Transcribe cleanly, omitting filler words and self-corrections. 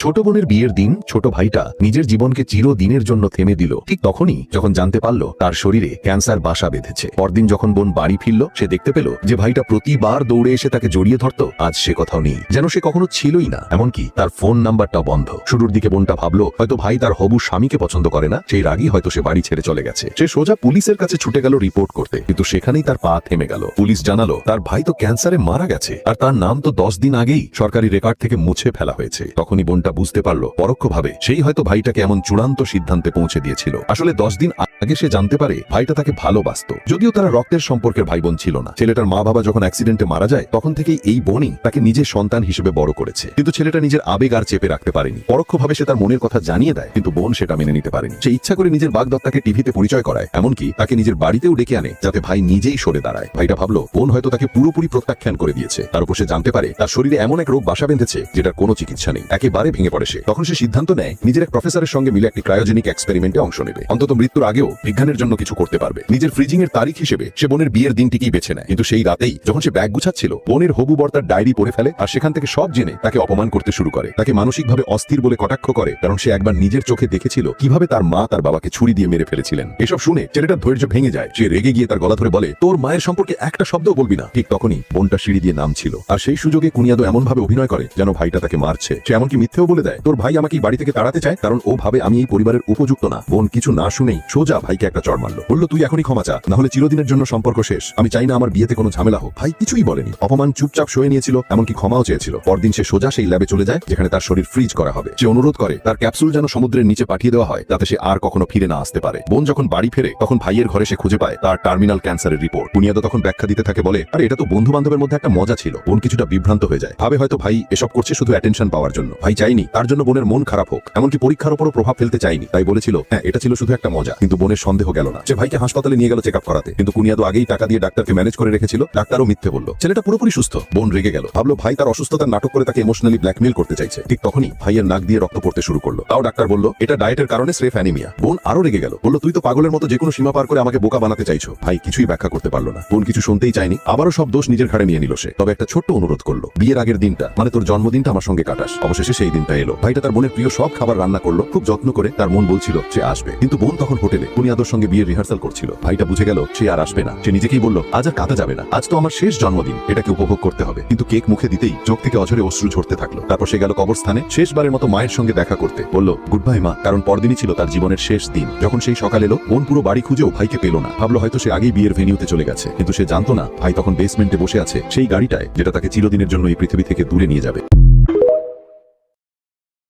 ছোট বোনের বিয়ের দিন ছোট ভাইটা নিজের জীবনকে চিরদিনের জন্য থেমে দিল ঠিক তখনই যখন জানতে পারল তার শরীরে ক্যান্সার বাসা বেঁধেছে। পরদিন যখন বোন বাড়ি ফিরল সে দেখতে পেল যে ভাইটা প্রতিবার দৌড়ে এসে তাকে জড়িয়ে ধরত, আজ সে কোথাও নেই, যেন সে কখনো ছিলই না। এমনকি তার ফোন নাম্বারটাও বন্ধ। শুরুর দিকে বোনটা ভাবলো হয়তো ভাই তার হবু স্বামীকে পছন্দ করে না, সেই রাগই হয়তো সে বাড়ি ছেড়ে চলে গেছে। সে সোজা পুলিশের কাছে ছুটে গেল রিপোর্ট করতে, কিন্তু সেখানেই তার পা থেমে গেল। পুলিশ জানালো তার ভাই তো ক্যান্সারে মারা গেছে, আর তার নাম তো 10 দিন আগেই সরকারি রেকর্ড থেকে মুছে ফেলা হয়েছে। তখনই বোনটা বুঝতে পারলো পরোক্ষভাবে সেই হয়তো ভাইটাকে এমন চূড়ান্ত সিদ্ধান্তে পৌঁছে দিয়েছিল। আসলে 10 দিন আগে সে জানতে পারে ভাইটা তাকে ভালোবাসত, যদিও তারা রক্তের সম্পর্কের ভাই বোন ছিল না। ছেলেটার মা বাবা যখন অ্যাক্সিডেন্টে মারা যায় তখন থেকেই এই বোনই তাকে নিজের সন্তান হিসেবে বড় করেছে। কিন্তু ছেলেটা নিজের আবেগ আর চেপে রাখতে পারেনি। পরোক্ষভাবে সে তার মনের কথা জানিয়ে দেয়, কিন্তু বোন সেটা মেনে নিতে পারেনি। সে ইচ্ছা করে নিজের বাগদত্তাকে টিভিতে পরিচয় করায়, এমনকি তাকে নিজের বাড়িতেও ডেকে আনে যাতে ভাই নিজেই সরে দাঁড়ায়। ভাইটা ভাবলো বোন হয়তো তাকে পুরোপুরি প্রত্যাখ্যান করে দিয়েছে। তার উপর সে জানতে পারে তার শরীরে এমন এক রোগ বাসা বেঁধেছে যেটার কোনো চিকিৎসা নেই। একেবারে ভেঙে পড়ে সে। তখন সে সিদ্ধান্ত নেয় নিজের এক প্রফেসরের সঙ্গে মিলে একটি ক্রায়োজেনিক এক্সপেরিমেন্টে অংশ নেবে। অন্তত মৃত্যুর আগেও বিজ্ঞানের জন্য কিছু করতে পারবে। নিজের ফ্রিজিং এর তারিখ হিসেবে সে বোনের বিয়ের দিনটিকেই বেছে নেয়। কিন্তু সেই রাতেই যখন সে ব্যাগ গুছাচ্ছিল বোনের হবু বর তার ডায়েরি পড়ে ফেলে, আর সেখান থেকে সব জেনে তাকে অপমান করতে শুরু করে। তাকে মানসিকভাবে অস্থির বলে কটাক্ষ করে, কারণ সে একবার নিজের চোখে দেখেছিল কিভাবে তার মা তার বাবাকে ছুরি দিয়ে মেরে ফেলেছিলেন। এসব শুনে ছেলেটার ধৈর্য ভেঙে যায়। সে রেগে গিয়ে তার গলা ধরে বলে তোর মায়ের সম্পর্কে একটা শব্দও বলবি না। ঠিক তখনই বোনটা সিঁড়ি দিয়ে নামছিল, আর সেই সুযোগে কুনিয়াদো এমন ভাবে অভিনয় করে যেন ভাইটা তাকে মারছে। সে এমনকি মিথ্যেও বলে দেয় তোর ভাই আমাকে বাড়ি থেকে তাড়াতে চায় কারণ ও ভাবে আমি এই পরিবারের উপযুক্ত না। বোন কিছু না শুনেই সোজা ভাইকে একটা চড় মারলো। বললো তুই এখনই ক্ষমা চা, না হলে চিরদিনের জন্য সম্পর্ক শেষ। আমি চাই না আমার বিয়েতে কোনো ঝামেলা হোক। ভাই কিছুই বলেনি, অপমান চুপচাপ সয়ে নিয়েছিল, এমনকি ক্ষমাও চেয়েছিল। পরদিন সে সোজা সেই ল্যাবে চলে যায় যেখানে তার শরীর ফ্রিজ করা হবে। সে অনুরোধ করে তার ক্যাপসুল যেন সমুদ্রের নিচে পাঠিয়ে দেওয়া হয় যাতে সে আর কখনো ফিরে না আসতে পারে। বোন যখন বাড়ি ফেরে তখন ভাইয়ের ঘরে সে খুঁজে পায় তার টার্মিনাল ক্যান্সারের রিপোর্ট। বুনিয়াদো তখন ব্যাখ্যা দিতে থাকে, বলে আরে এটা তো বন্ধু বান্ধবের মধ্যে একটা মজা ছিল। বোন কিছুটা বিভ্রান্ত হয়ে যায়, ভাবে হয়তো ভাই এসব করছে শুধু অ্যাটেনশন পাওয়ার জন্য। ভাই চাইনি তার জন্য বোনের মন খারাপ হোক, এমনকি পরীক্ষার উপরও প্রভাব ফেলতে চাইনি, তাই বলেছিল হ্যাঁ এটা ছিল শুধু একটা মজা। কিন্তু বোনের সন্দেহ গেল না। সে ভাইকে হাসপাতালে নিয়ে গেল চেক আপ করাতে, কিন্তু কুনিয়াদো আগেই টাকা দিয়ে ডাক্তারকে ম্যানেজ করে রেখেছিল। ডাক্তারও মিথ্যে বলল, ছেলেটা পুরোপুরি সুস্থ। বোন রেগে গেল, ভাবলো ভাই তার অসুস্থতার নাটক করে তাকে ইমোশনালি ব্ল্যাকমেল করতে চাইছে। ঠিক তখনই ভাইয়ের নাক দিয়ে রক্ত পড়তে শুরু করলো। তাও ডাক্তার বলল এটা ডায়েটের কারণে স্রেফ অ্যানিমিয়া। বোন আরো রেগে গেল, বলল তুই তো পাগলের মতো যে কোনো সীমা পার করে আমাকে বোকা বানাতে চাইছো। ভাই কিছুই ব্যাখ্যা করতে পারলো না। বোন কিছু শুনতেই চায়নি, আবারও সব দোষ নিজের ঘাড়ে নিয়ে নিল সে। তবে একটা ছোট্ট অনুরোধ করলো, বিয়ের আগের দিনটা মানে তোর জন্মদিনটা আমার সঙ্গে কাটাস। অবশেষে সেই দিনটা এলো। ভাইটা তার বোনের প্রিয় সব খাবার রান্না করলো খুব যত্ন করে। তার মন বলছিল সে আসবে, কিন্তু বোন তখন হোটেলে কুনিয়াদোর সঙ্গে বিয়ের রিহার্সাল করছিল। ভাইটা বুঝে গেল সে আর আসবে না। সে নিজেকেই বলল আজ আর কাটা যাবে না, আজ তো আমার শেষ জন্মদিন, এটাকে উপভোগ করতে হবে। কিন্তু কেক মুখে দিতেই চোখ থেকে অঝরে অশ্রু ঝরতে থাকলো। তারপর সে গেল কবরস্থানে শেষবারের মতো মায়ের সঙ্গে দেখা করতে। বলল গুড বাই মা, কারণ পরদিনই ছিল তার জীবনের শেষ দিন। যখন সেই সকাল এলো বোন পুরো বাড়ি খুঁজেও ভাইকে পেল না। ভাবলো হয়তো সে আগেই বিয়ের ভেনিউতে চলে গেছে, কিন্তু সে জানতো না ভাই তখন বেসমেন্টে বসে আছে সেই গাড়িটায় যেটা তাকে চিরদিনের জন্য এই পৃথিবী থেকে দূরে নিয়ে যাবে।